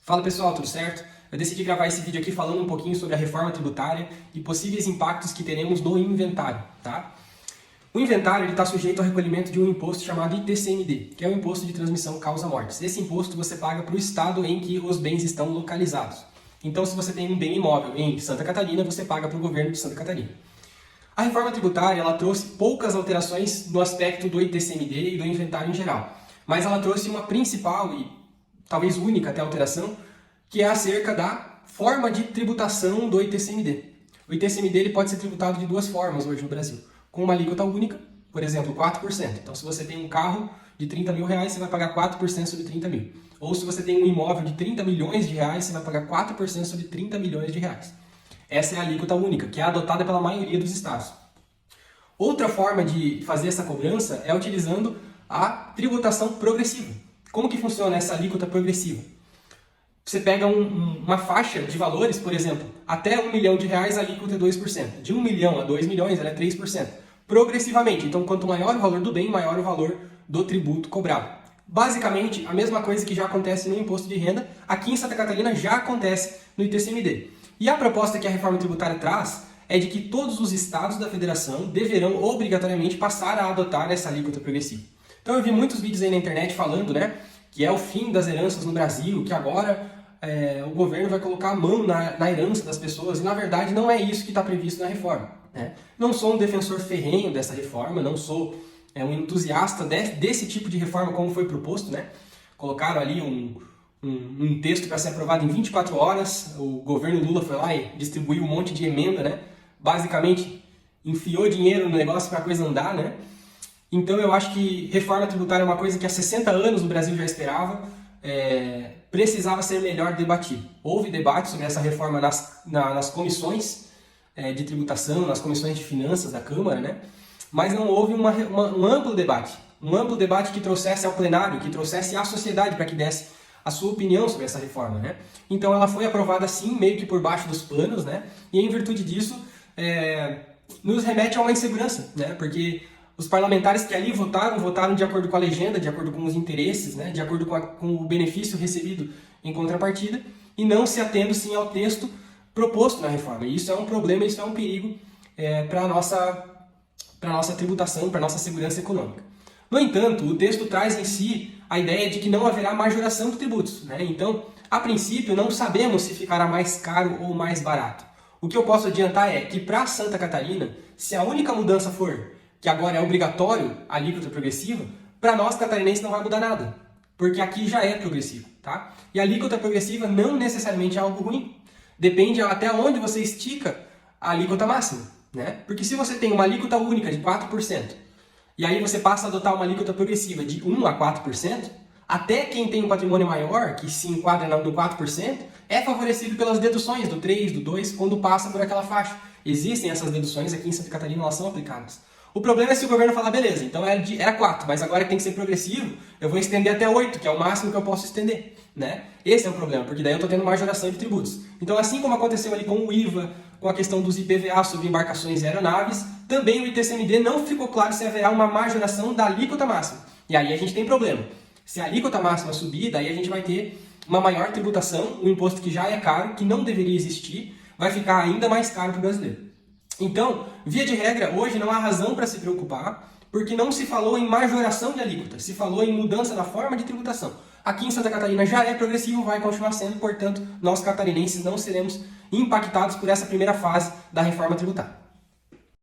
Fala pessoal, tudo certo? Eu decidi gravar esse vídeo aqui falando um pouquinho sobre a reforma tributária e possíveis impactos que teremos no inventário, tá? O inventário está sujeito ao recolhimento de um imposto chamado ITCMD, que é o Imposto de Transmissão Causa-Mortes. Esse imposto você paga para o estado em que os bens estão localizados. Então, se você tem um bem imóvel em Santa Catarina, você paga para o governo de Santa Catarina. A reforma tributária ela trouxe poucas alterações no aspecto do ITCMD e do inventário em geral, mas ela trouxe uma principal e talvez única até alteração, que é acerca da forma de tributação do ITCMD. O ITCMD ele pode ser tributado de duas formas hoje no Brasil. Com uma alíquota única, por exemplo, 4%. Então, se você tem um carro de 30 mil reais, você vai pagar 4% sobre 30 mil. Ou se você tem um imóvel de 30 milhões de reais, você vai pagar 4% sobre 30 milhões de reais. Essa é a alíquota única, que é adotada pela maioria dos estados. Outra forma de fazer essa cobrança é utilizando a tributação progressiva. Como que funciona essa alíquota progressiva? Você pega uma faixa de valores, por exemplo, até R$1 milhão a alíquota é 2%. De 1 milhão a 2 milhões ela é 3%. Progressivamente, então quanto maior o valor do bem, maior o valor do tributo cobrado. Basicamente, a mesma coisa que já acontece no imposto de renda, aqui em Santa Catarina já acontece no ITCMD. E a proposta que a reforma tributária traz é de que todos os estados da federação deverão obrigatoriamente passar a adotar essa alíquota progressiva. Então eu vi muitos vídeos aí na internet falando, que é o fim das heranças no Brasil, que agora o governo vai colocar a mão na herança das pessoas, e na verdade não é isso que está previsto na reforma. Não sou um defensor ferrenho dessa reforma, não sou um entusiasta desse tipo de reforma como foi proposto. Colocaram ali um texto para ser aprovado em 24 horas, o governo Lula foi lá e distribuiu um monte de emenda, basicamente enfiou dinheiro no negócio para a coisa andar, Então eu acho que reforma tributária é uma coisa que há 60 anos o Brasil já esperava, precisava ser melhor debatido. Houve debate sobre essa reforma nas comissões de tributação, nas comissões de finanças da Câmara, mas não houve um amplo debate que trouxesse ao plenário, que trouxesse à sociedade para que desse a sua opinião sobre essa reforma. Então ela foi aprovada assim, meio que por baixo dos panos, e em virtude disso nos remete a uma insegurança, porque os parlamentares que ali votaram de acordo com a legenda, de acordo com os interesses, de acordo com o benefício recebido em contrapartida, e não se atendo sim ao texto proposto na reforma. E isso é um problema, isso é um perigo para a nossa tributação, para a nossa segurança econômica. No entanto, o texto traz em si a ideia de que não haverá majoração de tributos. Então, a princípio, não sabemos se ficará mais caro ou mais barato. O que eu posso adiantar é que para Santa Catarina, se a única mudança for que agora é obrigatório a alíquota progressiva, para nós catarinenses não vai mudar nada, porque aqui já é progressivo, tá? E a alíquota progressiva não necessariamente é algo ruim, depende até onde você estica a alíquota máxima, Porque se você tem uma alíquota única de 4%, e aí você passa a adotar uma alíquota progressiva de 1 a 4%, até quem tem um patrimônio maior, que se enquadra no 4%, é favorecido pelas deduções do 3, do 2, quando passa por aquela faixa. Existem essas deduções aqui em Santa Catarina, elas são aplicadas. O problema é se o governo falar, beleza, então era 4, mas agora tem que ser progressivo, eu vou estender até 8, que é o máximo que eu posso estender. Esse é o problema, porque daí eu estou tendo majoração de tributos. Então, assim como aconteceu ali com o IVA, com a questão dos IPVA sobre embarcações e aeronaves, também o ITCMD não ficou claro se haverá uma majoração da alíquota máxima. E aí a gente tem problema. Se a alíquota máxima subir, daí a gente vai ter uma maior tributação, um imposto que já é caro, que não deveria existir, vai ficar ainda mais caro para o brasileiro. Então, via de regra, hoje não há razão para se preocupar, porque não se falou em majoração de alíquota, se falou em mudança da forma de tributação. Aqui em Santa Catarina já é progressivo, vai continuar sendo, portanto, nós catarinenses não seremos impactados por essa primeira fase da reforma tributária.